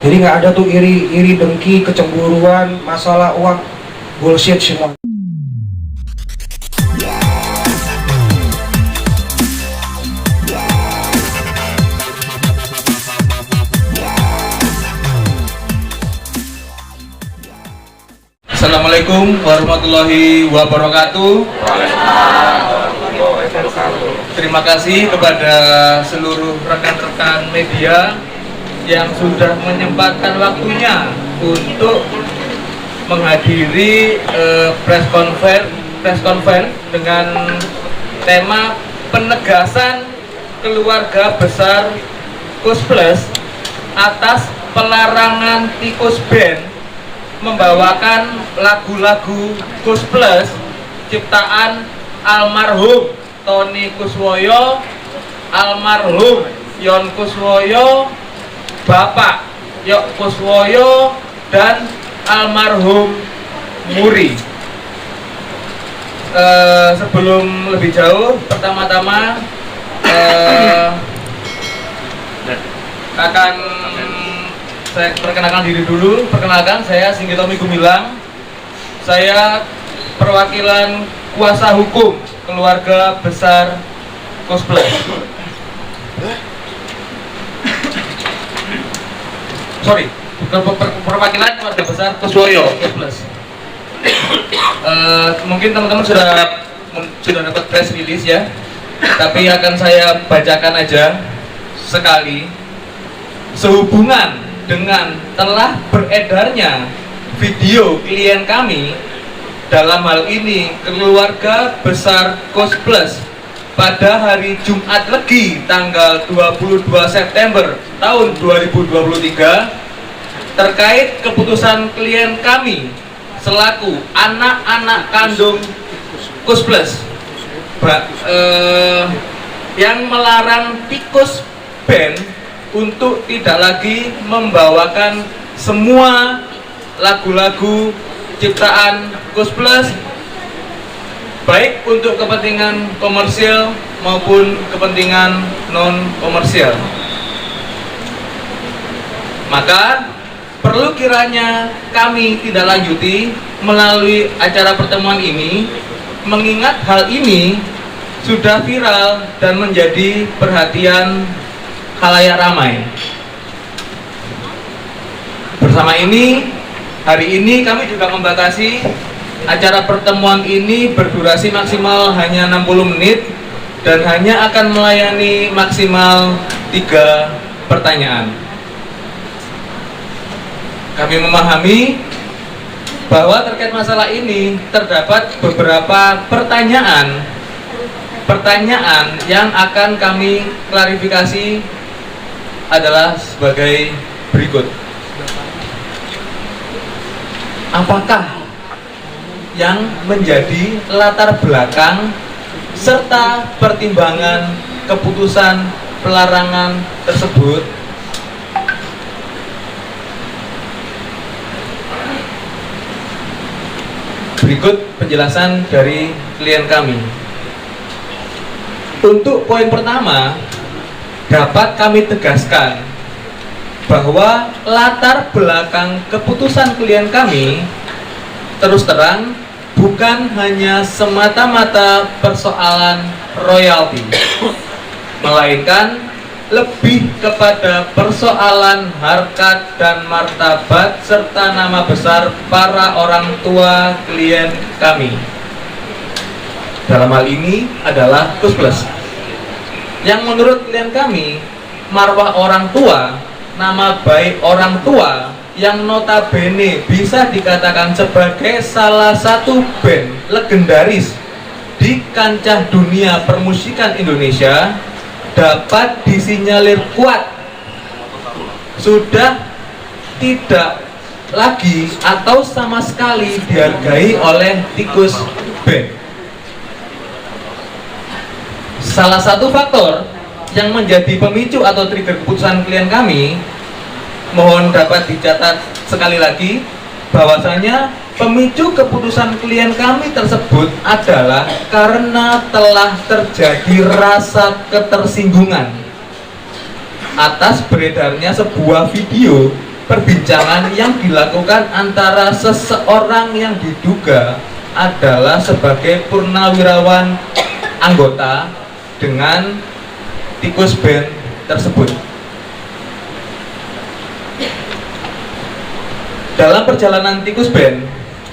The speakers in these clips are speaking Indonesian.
Jadi nggak ada tuh iri dengki, kecemburuan, masalah uang, bullshit semua. Assalamualaikum warahmatullahi wabarakatuh. Terima kasih kepada seluruh rekan-rekan media yang sudah menyempatkan waktunya untuk menghadiri press conference dengan tema penegasan keluarga besar Kus Plus atas pelarangan tikus band membawakan lagu-lagu Kus Plus ciptaan almarhum Tony Kuswoyo, almarhum Yon Kuswoyo, Bapak Yok Kuswoyo, dan almarhum Muri. Sebelum lebih jauh, pertama-tama akan saya perkenalkan diri dulu. Perkenalkan, saya Singgitomi Gumilang. Saya perwakilan kuasa hukum keluarga besar Kus Plus. Perwakilan keluarga besar Kuswoyo Kus Plus. Mungkin teman-teman sudah dapat press release ya, tapi akan saya bacakan aja sekali. Sehubungan dengan telah beredarnya video klien kami, dalam hal ini keluarga besar Kus Plus, pada hari Jumat Legi tanggal 22 September tahun 2023 terkait keputusan klien kami selaku anak-anak kandung Kus Plus yang melarang tikus band untuk tidak lagi membawakan semua lagu-lagu ciptaan Kus Plus, baik untuk kepentingan komersial maupun kepentingan non komersial. Maka perlu kiranya kami tidak lanjuti melalui acara pertemuan ini, mengingat hal ini sudah viral dan menjadi perhatian khalayak ramai. Bersama ini, hari ini kami juga membatasi acara pertemuan ini berdurasi maksimal hanya 60 menit dan hanya akan melayani maksimal 3 pertanyaan. Kami memahami bahwa terkait masalah ini terdapat beberapa pertanyaan yang akan kami klarifikasi adalah sebagai berikut. Apakah yang menjadi latar belakang serta pertimbangan keputusan pelarangan tersebut? Berikut penjelasan dari klien kami. Untuk poin pertama, dapat kami tegaskan bahwa latar belakang keputusan klien kami terus terang bukan hanya semata-mata persoalan royalti, melainkan lebih kepada persoalan harkat dan martabat serta nama besar para orang tua klien kami. Dalam hal ini adalah Kus Plus, yang menurut klien kami, marwah orang tua, nama baik orang tua yang notabene bisa dikatakan sebagai salah satu band legendaris di kancah dunia permusikan Indonesia dapat disinyalir kuat sudah tidak lagi atau sama sekali dihargai oleh tikus band. Salah satu faktor yang menjadi pemicu atau trigger keputusan klien kami, mohon dapat dicatat sekali lagi bahwasanya pemicu keputusan klien kami tersebut adalah karena telah terjadi rasa ketersinggungan atas beredarnya sebuah video perbincangan yang dilakukan antara seseorang yang diduga adalah sebagai purnawirawan anggota dengan tikus band tersebut. Dalam perjalanan tikus band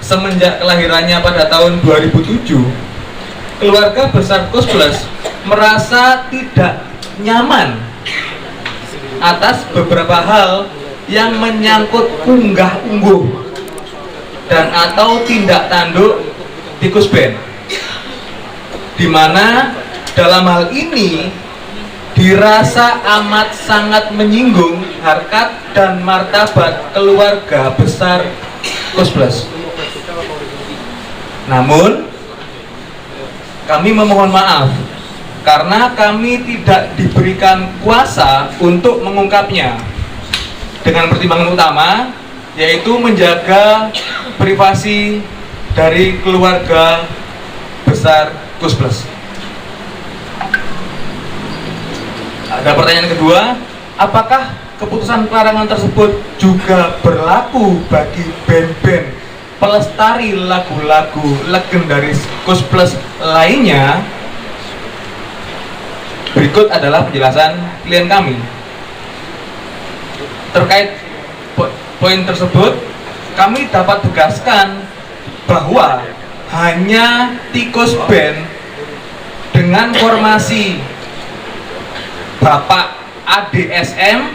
semenjak kelahirannya pada tahun 2007, keluarga besar Kus Plus merasa tidak nyaman atas beberapa hal yang menyangkut unggah-ungguh dan atau tindak tanduk tikus band, di mana dalam hal ini dirasa amat sangat menyinggung harkat dan martabat keluarga besar Kus Plus. Namun kami memohon maaf karena kami tidak diberikan kuasa untuk mengungkapnya, dengan pertimbangan utama yaitu menjaga privasi dari keluarga besar Kus Plus. Ada pertanyaan kedua, apakah keputusan pelarangan tersebut juga berlaku bagi band-band pelestari lagu-lagu legendaris Kus Plus lainnya? Berikut adalah penjelasan klien kami. Terkait poin tersebut, kami dapat tegaskan bahwa hanya tikus band dengan formasi Bapak ADSM,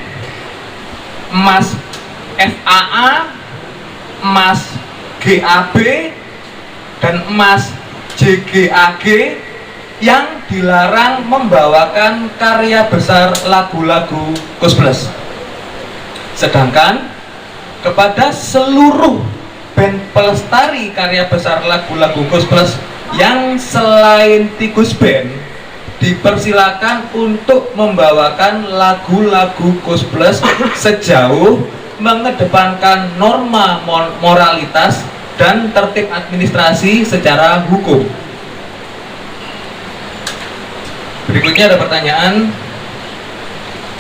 Mas FAA, Mas GAB, dan Mas JGAG yang dilarang membawakan karya besar lagu-lagu Kus Plus. Sedangkan kepada seluruh band pelestari karya besar lagu-lagu Kus Plus yang selain tikus band dipersilakan untuk membawakan lagu-lagu Kus Plus sejauh mengedepankan norma moralitas dan tertib administrasi secara hukum. Berikutnya ada pertanyaan,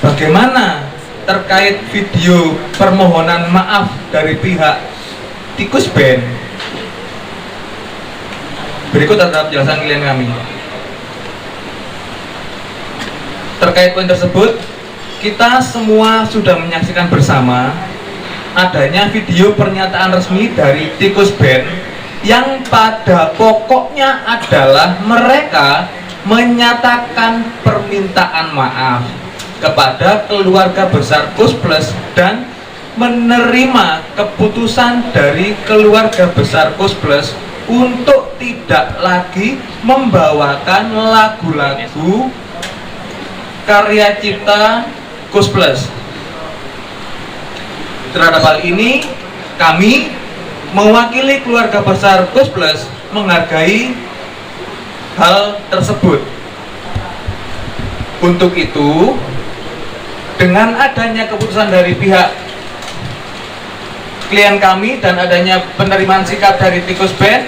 bagaimana terkait video permohonan maaf dari pihak tikus band? Berikut adalah penjelasan klien kami. Terkait poin tersebut, kita semua sudah menyaksikan bersama adanya video pernyataan resmi dari tikus band yang pada pokoknya adalah mereka menyatakan permintaan maaf kepada keluarga besar Kus Plus dan menerima keputusan dari keluarga besar Kus Plus untuk tidak lagi membawakan lagu-lagu karya cipta Kus Plus. Terhadap hal ini, kami mewakili keluarga besar Kus Plus menghargai hal tersebut. Untuk itu, dengan adanya keputusan dari pihak klien kami dan adanya penerimaan sikap dari tikus band,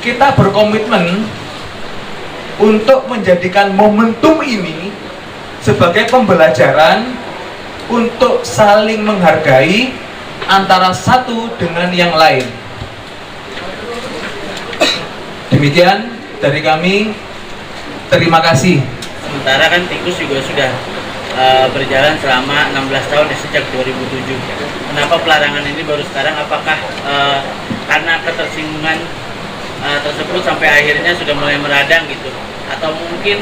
kita berkomitmen untuk menjadikan momentum ini sebagai pembelajaran untuk saling menghargai antara satu dengan yang lain. Demikian dari kami, terima kasih. Sementara kan tikus juga sudah berjalan selama 16 tahun sejak 2007. Kenapa pelarangan ini baru sekarang? Apakah karena ketersinggungan tersebut sampai akhirnya sudah mulai meradang gitu? Atau mungkin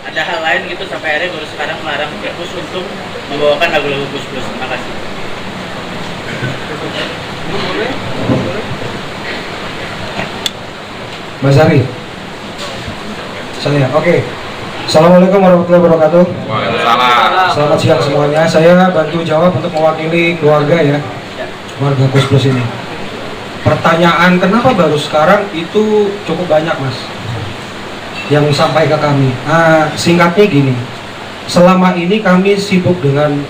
ada hal lain gitu sampai akhirnya baru sekarang melarang tikus untuk membawakan lagu-lagu Kus Plus? Terima kasih. Mas Ari, saya oke. Assalamualaikum warahmatullahi wabarakatuh. Waalaikumsalam. Selamat siang semuanya. Saya bantu jawab untuk mewakili keluarga ya, keluarga Kus Plus ini. Pertanyaan kenapa baru sekarang itu cukup banyak mas, yang sampai ke kami. Singkatnya gini, selama ini kami sibuk dengan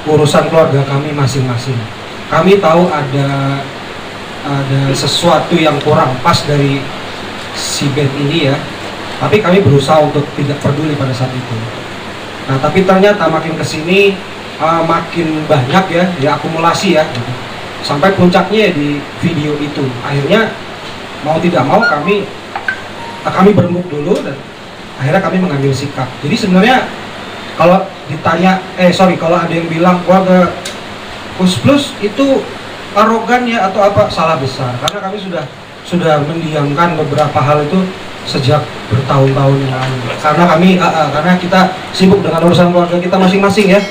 urusan keluarga kami masing-masing. Kami tahu ada sesuatu yang kurang pas dari si band ini ya, tapi kami berusaha untuk tidak peduli pada saat itu. Nah tapi ternyata makin kesini makin banyak ya akumulasi ya, sampai puncaknya ya di video itu. Akhirnya mau tidak mau kami berembuk dulu dan akhirnya kami mengambil sikap. Jadi sebenarnya kalau ditanya, kalau ada yang bilang keluarga Kus Plus itu arogan ya atau apa, salah besar. Karena kami sudah mendiamkan beberapa hal itu sejak bertahun-tahun yang lalu. Karena kita sibuk dengan urusan keluarga kita masing-masing ya.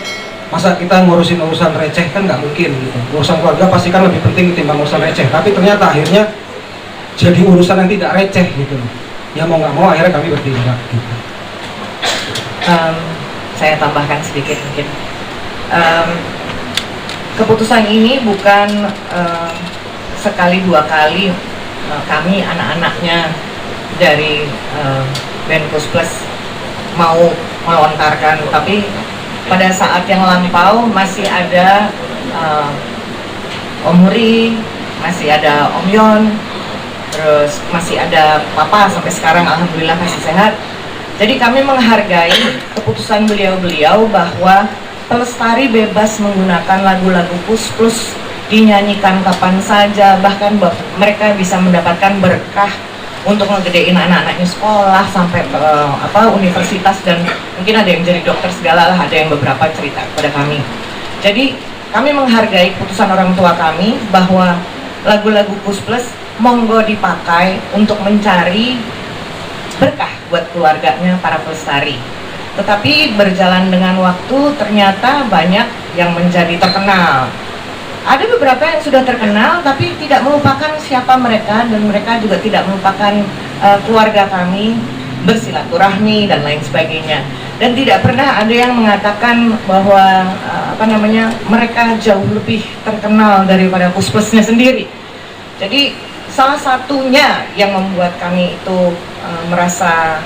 Masa kita ngurusin urusan receh, kan nggak mungkin gitu. Urusan keluarga pasti kan lebih penting ketimbang urusan receh. Tapi ternyata akhirnya jadi urusan yang tidak receh gitu. Ya mau nggak mau akhirnya kami bertindak gitu. Saya tambahkan sedikit mungkin. Keputusan ini bukan sekali dua kali kami anak-anaknya dari band Kus Plus mau melontarkan, tapi pada saat yang lampau masih ada Om Huri, masih ada Om Yon, terus masih ada Papa sampai sekarang alhamdulillah masih sehat. Jadi kami menghargai keputusan beliau-beliau bahwa pelestari bebas menggunakan lagu-lagu Kus Plus, dinyanyikan kapan saja, bahkan mereka bisa mendapatkan berkah untuk ngegedein anak-anaknya sekolah sampai universitas, dan mungkin ada yang jadi dokter segala lah, ada yang beberapa cerita kepada kami. Jadi kami menghargai keputusan orang tua kami bahwa lagu-lagu Kus Plus monggo dipakai untuk mencari berkah buat keluarganya para pelestari. Tetapi berjalan dengan waktu ternyata banyak yang menjadi terkenal. Ada beberapa yang sudah terkenal tapi tidak melupakan siapa mereka, dan mereka juga tidak melupakan keluarga kami, bersilaturahmi dan lain sebagainya. Dan tidak pernah ada yang mengatakan bahwa mereka jauh lebih terkenal daripada Kus Plusnya sendiri. Jadi salah satunya yang membuat kami itu merasa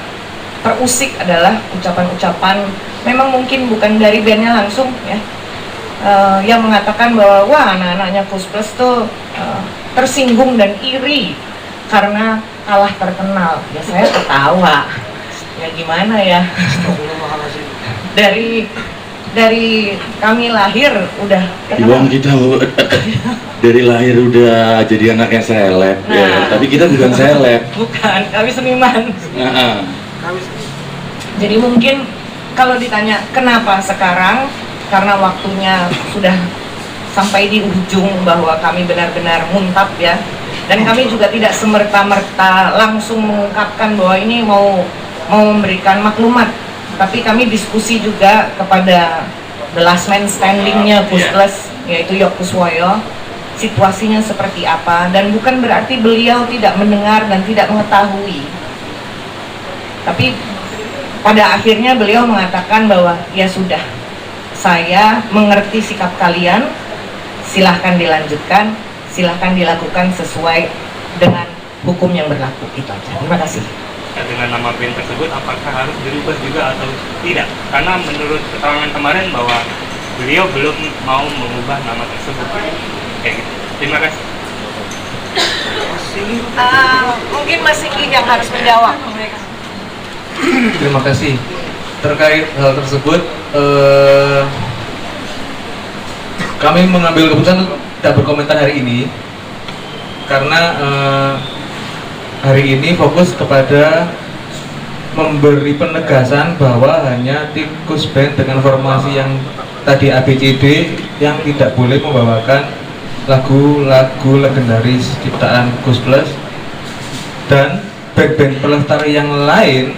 terusik adalah ucapan-ucapan, memang mungkin bukan dari bandnya langsung ya, yang mengatakan bahwa wah anak-anaknya Kus Plus tuh tersinggung dan iri karena kalah terkenal. Ya saya ketawa, ya gimana ya. dari kami lahir udah Iwan, kita dari lahir udah jadi anak yang seleb, ya. Tapi kita bukan seleb. Bukan, kami seniman. Jadi mungkin kalau ditanya kenapa sekarang, karena waktunya sudah sampai di ujung bahwa kami benar-benar muntap ya, dan kami juga tidak semerta-merta langsung mengungkapkan bahwa ini mau memberikan maklumat, tapi kami diskusi juga kepada the last man standingnya Kus Plus, yaitu Yok Kuswoyo, situasinya seperti apa, dan bukan berarti beliau tidak mendengar dan tidak mengetahui, tapi pada akhirnya beliau mengatakan bahwa ya sudah, saya mengerti sikap kalian, silahkan dilanjutkan, silahkan dilakukan sesuai dengan hukum yang berlaku. Itu aja. Terima kasih. Dengan nama band tersebut apakah harus dirubah juga atau tidak? Karena menurut keterangan kemarin bahwa beliau belum mau mengubah nama tersebut. Kayak gitu. Terima kasih. Mungkin Mas Siki yang harus menjawab. Terima kasih. Terkait hal tersebut, kami mengambil keputusan untuk tidak berkomentar hari ini karena hari ini fokus kepada memberi penegasan bahwa hanya tim Kus Band dengan formasi yang tadi ABCD yang tidak boleh membawakan lagu-lagu legendaris ciptaan Kus Plus, dan band-band pelestari yang lain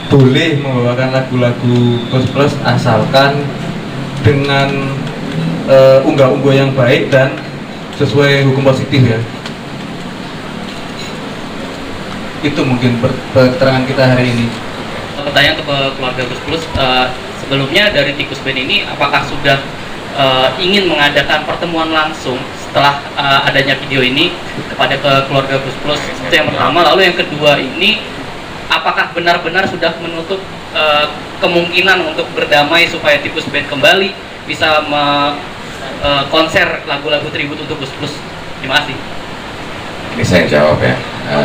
boleh membawakan lagu-lagu Kus Plus asalkan dengan unggah-ungguh yang baik dan sesuai hukum positif ya. Itu mungkin keterangan kita hari ini. Pertanyaan untuk keluarga Kus Plus, sebelumnya dari Tikus Band ini apakah sudah ingin mengadakan pertemuan langsung setelah adanya video ini kepada keluarga Kus Plus? Itu yang pertama. Lalu yang kedua ini, apakah benar-benar sudah menutup kemungkinan untuk berdamai supaya Tikus Band kembali bisa konser lagu-lagu tribut untuk Kus Plus? Terima kasih. Ini saya jawab ya.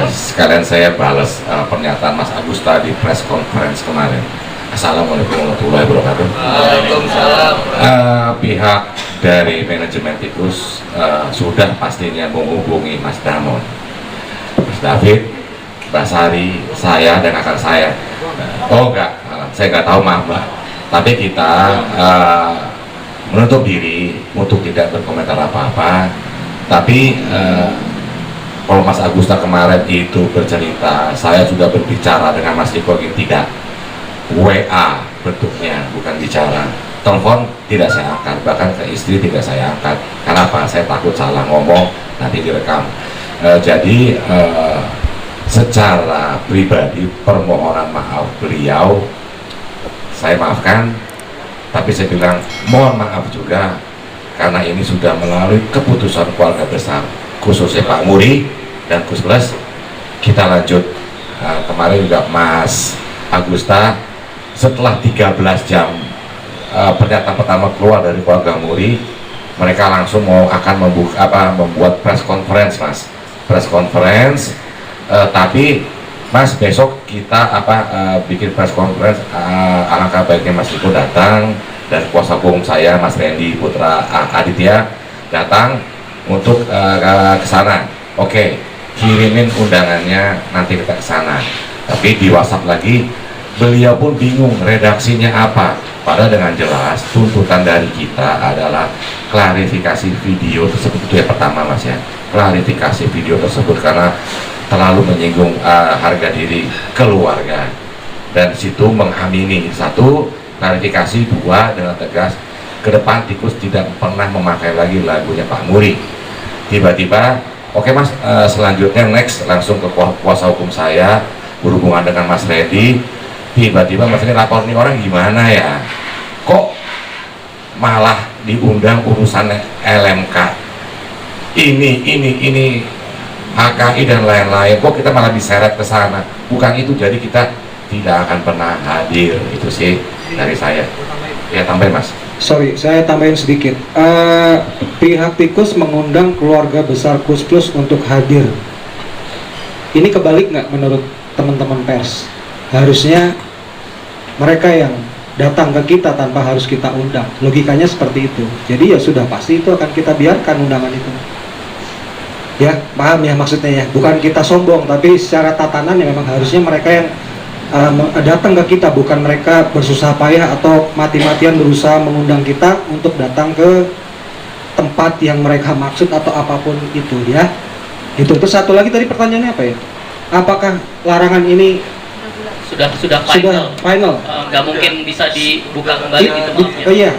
Sekalian saya balas pernyataan Mas Agusta di press conference kemarin. Assalamualaikum warahmatullahi wabarakatuh. Waalaikumsalam. Pihak dari manajemen tikus sudah pastinya menghubungi Mas Damon, Mas David, Mbak Sari, saya dan akan saya. Oh enggak, saya nggak tahu, maaf Mbak. Tapi kita menutup diri untuk tidak berkomentar apa-apa. Tapi kalau Mas Agusta kemarin itu bercerita, saya sudah berbicara dengan Mas Riko, tidak. WA bentuknya, bukan bicara. Telepon tidak saya angkat, bahkan ke istri tidak saya angkat. Kenapa? Saya takut salah ngomong, nanti direkam. Jadi secara pribadi permohonan maaf beliau saya maafkan, tapi saya bilang mohon maaf juga karena ini sudah melalui keputusan keluarga besar, khususnya Pak Muri dan Gus Plus. Kita lanjut. Kemarin juga Mas Agusta setelah 13 jam pernyataan pertama keluar dari keluarga Muri, mereka langsung akan membuat press conference, Mas. Press conference, tapi Mas besok kita bikin press conference. Alangkah baiknya Mas Riko datang dan kuasa hukum saya Mas Randy Putra Aditya datang untuk ke sana. Oke, kirimin undangannya, nanti kita ke sana. Tapi di WhatsApp lagi beliau pun bingung redaksinya apa. Padahal dengan jelas tuntutan dari kita adalah klarifikasi video tersebut. Itu yang pertama, Mas, ya, klarifikasi video tersebut karena terlalu menyinggung harga diri keluarga, dan situ mengamini. Satu, klarifikasi. Dua, dengan tegas ke depan tikus tidak pernah memakai lagi lagunya Pak Muri. Tiba-tiba oke, Mas, selanjutnya next langsung ke kuasa hukum saya berhubungan dengan Mas Reddy. Tiba-tiba Mas ini lapor, nih orang gimana ya, kok malah diundang urusan LMK ini HKI dan lain-lain, kok kita malah diseret ke sana. Bukan itu, jadi kita tidak akan pernah hadir. Itu sih dari saya. Ya, tambahin, Mas. Sorry, saya tambahin sedikit. Pihak tikus mengundang keluarga besar Gus Plus untuk hadir. Ini kebalik nggak menurut teman-teman pers? Harusnya mereka yang datang ke kita tanpa harus kita undang. Logikanya seperti itu. Jadi ya sudah pasti itu akan kita biarkan undangan itu. Ya, paham ya maksudnya ya? Bukan kita sombong, tapi secara tatanan ya memang harusnya mereka yang datang ke kita, bukan mereka bersusah payah atau mati-matian berusaha mengundang kita untuk datang ke tempat yang mereka maksud atau apapun itu, ya. Itu. Terus satu lagi tadi pertanyaannya apa ya? Apakah larangan ini sudah final? Final? Nggak mungkin bisa dibuka kembali gitu maksudnya. Oh iya.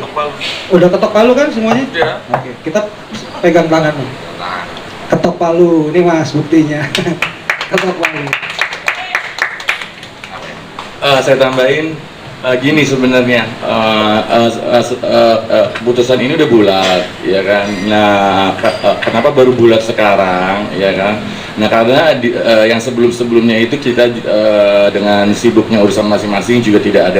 Udah ketok palu kan semuanya? Oke, kita pegang tangan nih. Ketok palu, ini Mas buktinya. Ketok palu. Saya tambahin gini sebenarnya, keputusan ini udah bulat, ya kan. Nah, kenapa baru bulat sekarang, ya kan? Nah, karena yang sebelumnya itu kita dengan sibuknya urusan masing-masing juga tidak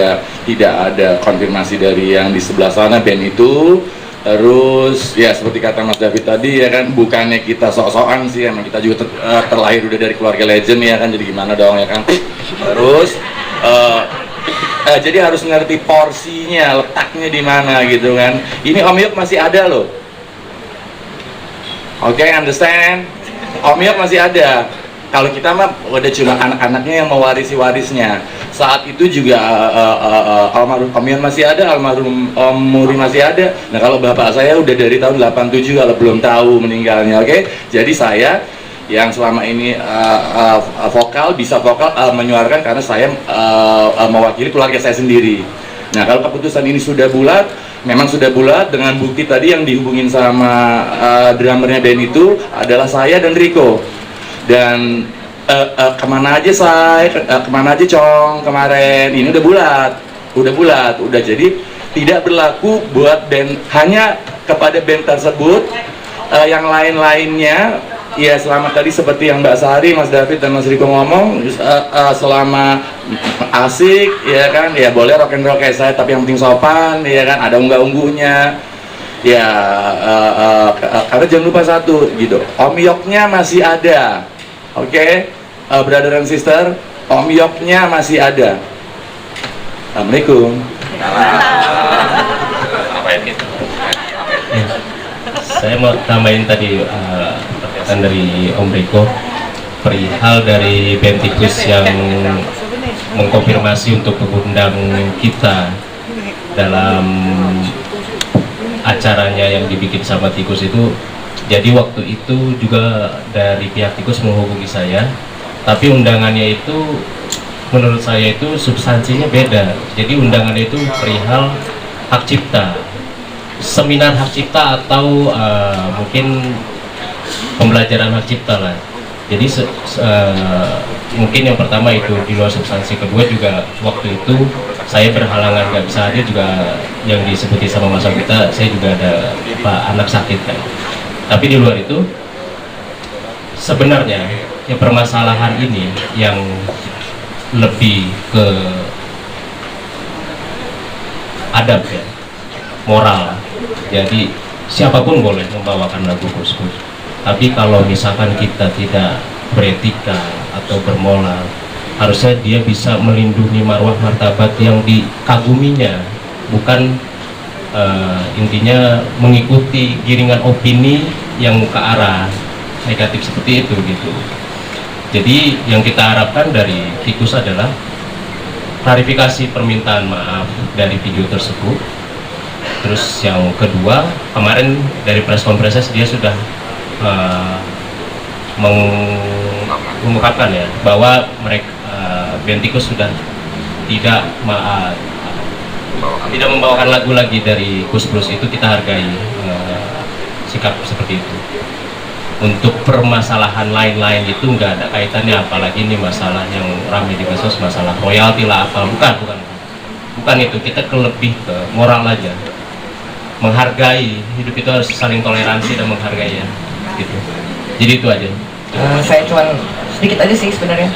ada konfirmasi dari yang di sebelah sana band itu. Terus ya seperti kata Mas David tadi, ya kan, bukannya kita sok-sokan sih, emang kita juga terlahir udah dari keluarga legend, ya kan, jadi gimana dong, ya kan. Terus jadi harus ngerti porsinya, letaknya di mana gitu kan. Ini Om Yok masih ada loh. Oke, understand? Om Yok masih ada. Kalau kita mah udah cuma anak-anaknya yang mewarisi warisnya. Saat itu juga almarhum Om Yon masih ada, almarhum Om Muri masih ada. Nah, kalau bapak saya udah dari tahun 87 kalau belum tahu meninggalnya. Oke? Jadi saya yang selama ini bisa vokal menyuarakan karena saya mewakili keluarga saya sendiri. Nah, kalau keputusan ini sudah bulat, memang sudah bulat dengan bukti tadi yang dihubungin sama drummernya band itu adalah saya dan Riko. Dan kemana aja Cong kemarin, ini udah bulat, udah jadi tidak berlaku buat band, hanya kepada band tersebut. Yang lain-lainnya ya selama tadi seperti yang Mbak Sari, Mas David dan Mas Riko ngomong, selama asik, ya kan, ya boleh rock and roll kayak saya, tapi yang penting sopan, ya kan, ada unggah-ungguhnya, ya. Karena jangan lupa satu gitu, Om Yoknya masih ada, oke, brother and sister, Om Yoknya masih ada. Assalamualaikum. Saya mau tambahin tadi perkataan dari Om Riko perihal dari Bentikus yang mengkonfirmasi untuk mengundang kita dalam acaranya yang dibikin sama Tikus itu. Jadi waktu itu juga dari pihak Tikus menghubungi saya, tapi undangannya itu menurut saya itu substansinya beda. Jadi undangannya itu perihal hak cipta, seminar hak cipta atau mungkin pembelajaran hak cipta lah. Jadi mungkin yang pertama itu di luar substansi. Kedua juga waktu itu saya berhalangan nggak bisa hadir, juga yang disebutin sama Mas Agita, saya juga ada anak sakit kan. Tapi di luar itu sebenarnya ya permasalahan ini yang lebih ke adab ya, moral. Jadi siapapun boleh membawakan lagu Gus Gus, tapi kalau misalkan kita tidak beretika atau bermoral, harusnya dia bisa melindungi marwah martabat yang dikaguminya, bukan intinya mengikuti giringan opini yang ke arah negatif seperti itu gitu. Jadi yang kita harapkan dari Tikus adalah klarifikasi permintaan maaf dari video tersebut. Terus yang kedua, kemarin dari press conference dia sudah mengungkapkan ya bahwa mereka Bentikus sudah tidak membawakan lagu lagi dari Gus Plus. Itu kita hargai sikap seperti itu. Untuk permasalahan lain-lain itu nggak ada kaitannya, apalagi ini masalah yang ramai di medsos, masalah royalti lah apa, bukan itu. Kita lebih ke moral aja, menghargai hidup itu harus saling toleransi dan menghargai ya gitu. Jadi itu aja. Saya cuman sedikit aja sih sebenarnya.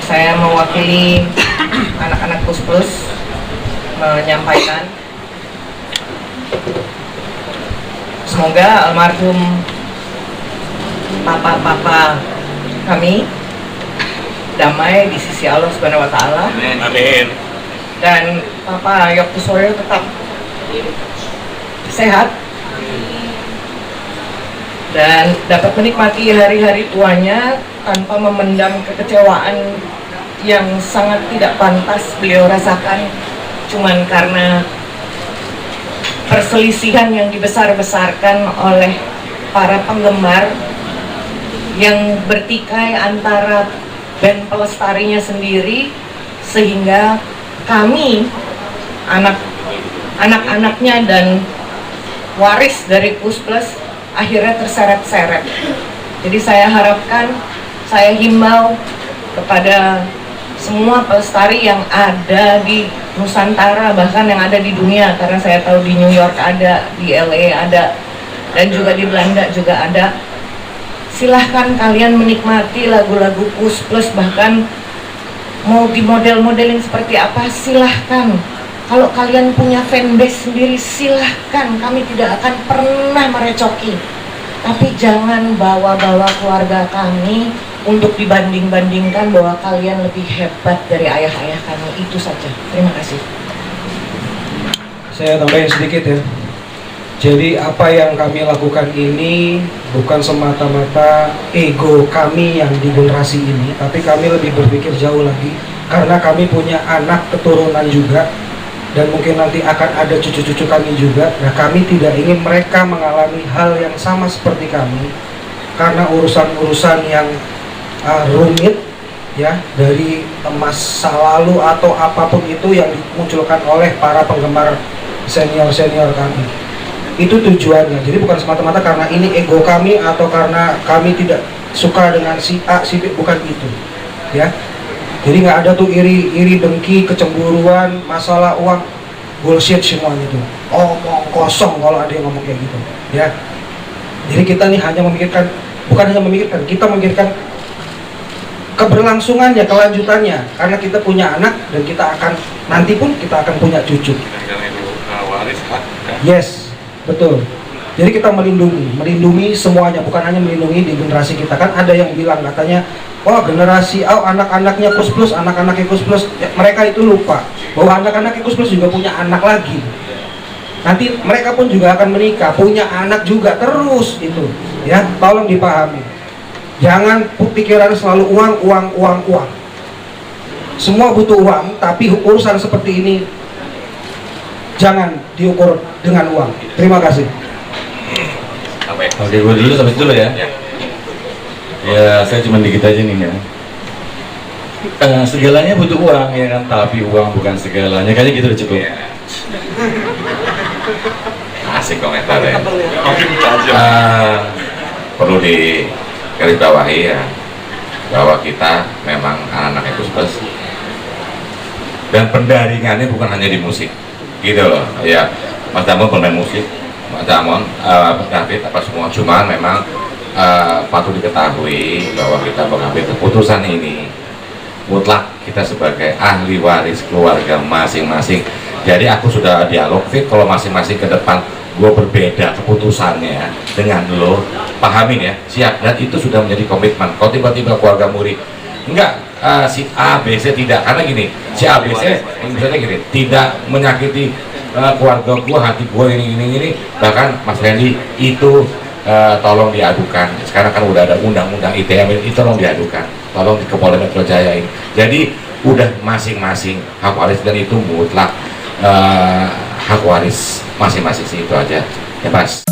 Saya mewakili anak-anak Gus Plus menyampaikan semoga almarhum papa kami damai di sisi Allah Subhanahu wa taala. Amin. Dan Papa Yogyakarta tetap sehat dan dapat menikmati hari-hari tuanya tanpa memendam kekecewaan yang sangat tidak pantas beliau rasakan cuman karena perselisihan yang dibesar-besarkan oleh para penggemar yang bertikai antara band pelestarinya sendiri, sehingga kami anak-anaknya dan waris dari Gus Plus akhirnya terseret-seret. Jadi saya harapkan, saya himbau kepada semua pelestari yang ada di Nusantara, bahkan yang ada di dunia, karena saya tahu di New York ada, di LA ada, dan juga di Belanda juga ada. Silahkan kalian menikmati lagu-lagu Gus Plus, bahkan mau di model-modelin seperti apa silahkan. Kalau kalian punya fanbase sendiri silahkan, kami tidak akan pernah merecoki. Tapi jangan bawa-bawa keluarga kami untuk dibanding-bandingkan bahwa kalian lebih hebat dari ayah-ayah kami. Itu saja. Terima kasih. Saya tambahin sedikit ya. Jadi apa yang kami lakukan ini bukan semata-mata ego kami yang di generasi ini, tapi kami lebih berpikir jauh lagi karena kami punya anak keturunan juga dan mungkin nanti akan ada cucu-cucu kami juga. Nah, kami tidak ingin mereka mengalami hal yang sama seperti kami karena urusan-urusan yang rumit ya, dari masa lalu atau apapun itu yang dimunculkan oleh para penggemar senior-senior kami. Itu tujuannya. Jadi bukan semata-mata karena ini ego kami atau karena kami tidak suka dengan si A, si B, bukan itu ya. Jadi nggak ada tuh iri dengki, kecemburuan, masalah uang, bullshit semuanya itu. Omong kosong kalau ada yang ngomong kayak gitu ya. Jadi kita nih hanya memikirkan, bukan hanya memikirkan, kita memikirkan keberlangsungannya, kelanjutannya, karena kita punya anak dan kita akan nanti pun kita akan punya cucu. Yes, betul. Jadi kita melindungi semuanya, bukan hanya melindungi di generasi kita. Kan ada yang bilang katanya, oh generasi, oh anak-anaknya Kus Plus, anak-anaknya Kus Plus. Ya, mereka itu lupa bahwa anak-anaknya Kus Plus juga punya anak lagi. Nanti mereka pun juga akan menikah, punya anak juga terus itu. Ya, tolong dipahami. Jangan pikiran selalu uang. Semua butuh uang, tapi urusan seperti ini jangan diukur dengan uang. Terima kasih. Oke, gue dulu sampai dulu ya. Ya, saya cuma dikit aja nih ya. Segalanya butuh uang ya kan, tapi uang bukan segalanya. Kayaknya gitu udah cukup. Asik komentar ya. Perlu digarisbawahi ya bahwa kita memang anak-anak Kus Plus dan pendaringannya bukan hanya di musik gitu loh ya. Mas Damon bermain musik, Mas Damon, Mas David apa semua, cuman memang patut diketahui bahwa kita mengambil keputusan ini mutlak kita sebagai ahli waris keluarga masing-masing. Jadi aku sudah dialog Fit, kalau masing-masing ke depan gue berbeda keputusannya dengan lo, pahamin ya, siap, dan itu sudah menjadi komitmen. Kalau tiba-tiba keluarga Muri enggak, si A, B, C tidak, karena gini, si A, B, C misalnya gini, tidak menyakiti keluarga gue, hati gue ini, bahkan Mas Randy itu tolong diadukan. Sekarang kan udah ada undang-undang ITE, itu tolong diadukan, tolong di Polda Metro Jaya ini. Jadi udah masing-masing hak waris dan itu mutlak hak waris masing-masing sih, itu aja ya Mas.